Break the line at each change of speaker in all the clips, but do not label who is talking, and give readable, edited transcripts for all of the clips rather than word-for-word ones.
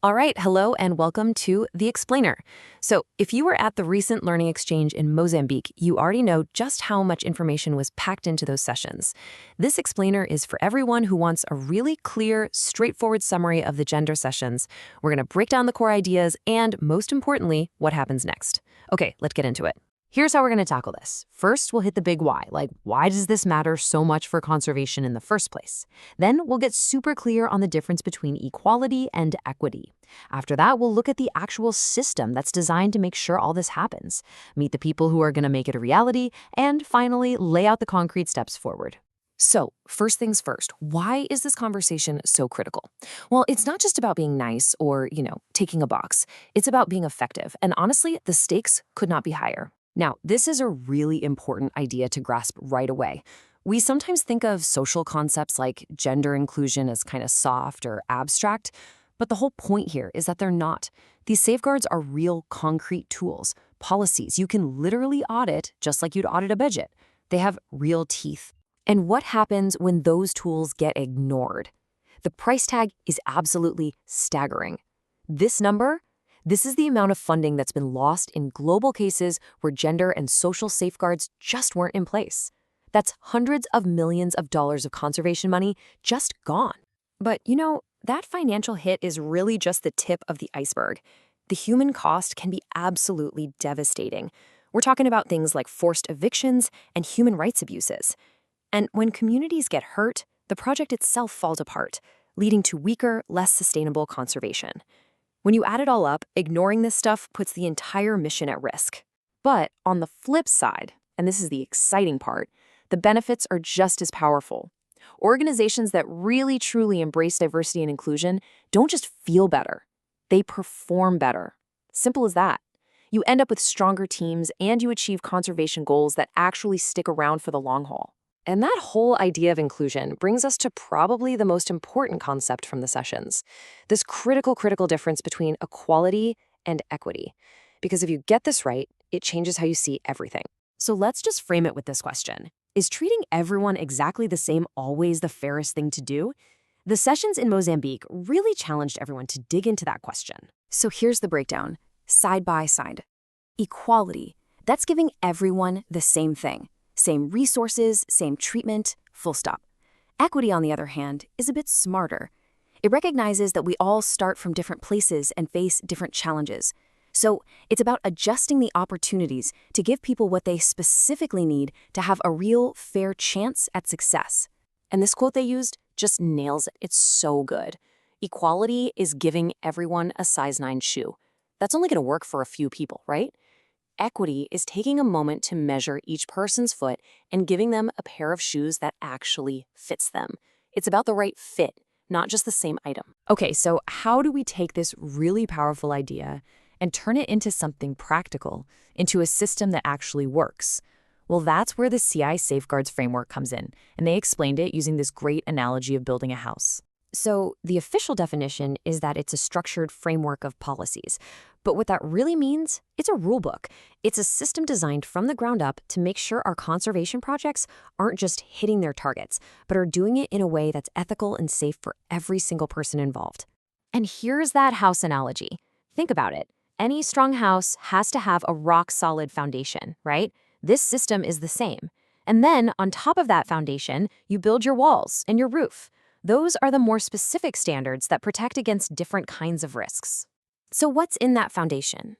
All right, hello and welcome to The Explainer. So, if you were at the recent learning exchange in Mozambique, you already know just how much information was packed into those sessions. This explainer is for everyone who wants a really clear, straightforward summary of the gender sessions. We're going to break down the core ideas and, most importantly, what happens next. Okay, let's get into it. Here's how we're going to tackle this. First, we'll hit the big why, like why does this matter so much for conservation in the first place? Then we'll get super clear on the difference between equality and equity. After that, we'll look at the actual system that's designed to make sure all this happens, meet the people who are going to make it a reality, and finally, lay out the concrete steps forward. So, first things first, why is this conversation so critical? Well, it's not just about being nice or, taking a box. It's about being effective. And honestly, the stakes could not be higher. Now, this is a really important idea to grasp right away. We sometimes think of social concepts like gender inclusion as kind of soft or abstract, but the whole point here is that they're not. These safeguards are real concrete tools, policies you can literally audit just like you'd audit a budget. They have real teeth. And what happens when those tools get ignored? The price tag is absolutely staggering. This is the amount of funding that's been lost in global cases where gender and social safeguards just weren't in place. That's hundreds of millions of dollars of conservation money just gone. But that financial hit is really just the tip of the iceberg. The human cost can be absolutely devastating. We're talking about things like forced evictions and human rights abuses. And when communities get hurt, the project itself falls apart, leading to weaker, less sustainable conservation. When you add it all up, ignoring this stuff puts the entire mission at risk. But on the flip side, and this is the exciting part, the benefits are just as powerful. Organizations that really truly embrace diversity and inclusion don't just feel better, they perform better. Simple as that. You end up with stronger teams and you achieve conservation goals that actually stick around for the long haul. And that whole idea of inclusion brings us to probably the most important concept from the sessions, this critical difference between equality and equity. Because if you get this right, it changes how you see everything. So let's just frame it with this question. Is treating everyone exactly the same always the fairest thing to do? The sessions in Mozambique really challenged everyone to dig into that question. So here's the breakdown, side by side. Equality, that's giving everyone the same thing. Same resources, same treatment, full stop. Equity, on the other hand, is a bit smarter. It recognizes that we all start from different places and face different challenges. So it's about adjusting the opportunities to give people what they specifically need to have a real, fair chance at success. And this quote they used just nails it. It's so good. Equality is giving everyone a size 9 shoe. That's only going to work for a few people, right? Equity is taking a moment to measure each person's foot and giving them a pair of shoes that actually fits them. It's about the right fit, not just the same item. Okay, so how do we take this really powerful idea and turn it into something practical, into a system that actually works? Well, that's where the CI Safeguards framework comes in, and they explained it using this great analogy of building a house. So the official definition is that it's a structured framework of policies. But what that really means, it's a rule book. It's a system designed from the ground up to make sure our conservation projects aren't just hitting their targets, but are doing it in a way that's ethical and safe for every single person involved. And here's that house analogy. Think about it. Any strong house has to have a rock-solid foundation, right? This system is the same. And then, on top of that foundation, you build your walls and your roof. Those are the more specific standards that protect against different kinds of risks. So what's in that foundation?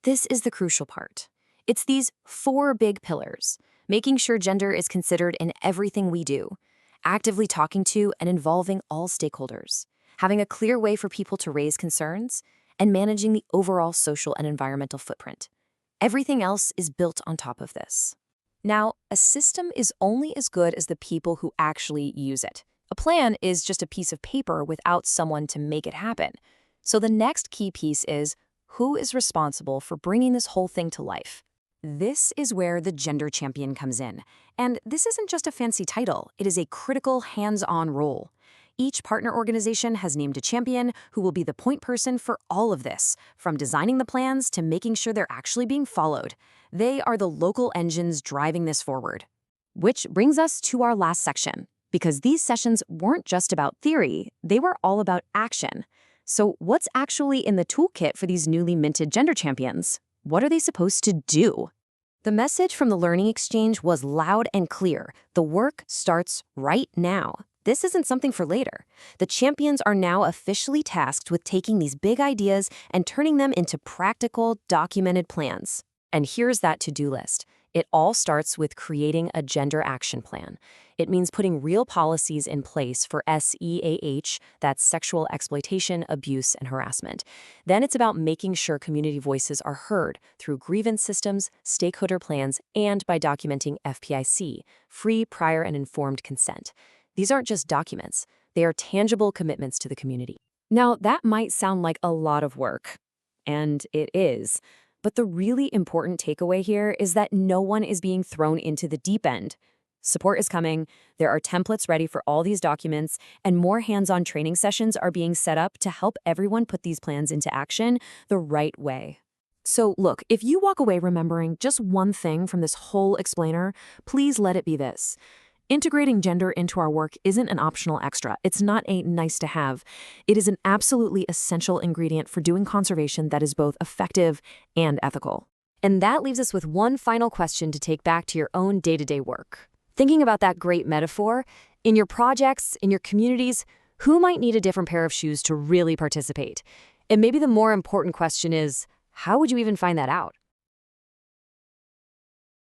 This is the crucial part. It's these 4 big pillars, making sure gender is considered in everything we do, actively talking to and involving all stakeholders, having a clear way for people to raise concerns, and managing the overall social and environmental footprint. Everything else is built on top of this. Now, a system is only as good as the people who actually use it. A plan is just a piece of paper without someone to make it happen. So the next key piece is, who is responsible for bringing this whole thing to life? This is where the gender champion comes in. And this isn't just a fancy title, it is a critical hands-on role. Each partner organization has named a champion who will be the point person for all of this, from designing the plans to making sure they're actually being followed. They are the local engines driving this forward. Which brings us to our last section. Because these sessions weren't just about theory, they were all about action. So what's actually in the toolkit for these newly minted gender champions? What are they supposed to do? The message from the Learning Exchange was loud and clear. The work starts right now. This isn't something for later. The champions are now officially tasked with taking these big ideas and turning them into practical, documented plans. And here's that to-do list. It all starts with creating a gender action plan. It means putting real policies in place for SEAH, that's sexual exploitation, abuse, and harassment. Then it's about making sure community voices are heard through grievance systems, stakeholder plans, and by documenting FPIC, free, prior, and informed consent. These aren't just documents. They are tangible commitments to the community. Now, that might sound like a lot of work, and it is. But the really important takeaway here is that no one is being thrown into the deep end. Support is coming, there are templates ready for all these documents, and more hands-on training sessions are being set up to help everyone put these plans into action the right way. So look, if you walk away remembering just one thing from this whole explainer, please let it be this. Integrating gender into our work isn't an optional extra. It's not a nice to have. It is an absolutely essential ingredient for doing conservation that is both effective and ethical. And that leaves us with one final question to take back to your own day-to-day work. Thinking about that great metaphor, in your projects, in your communities, who might need a different pair of shoes to really participate? And maybe the more important question is, how would you even find that out?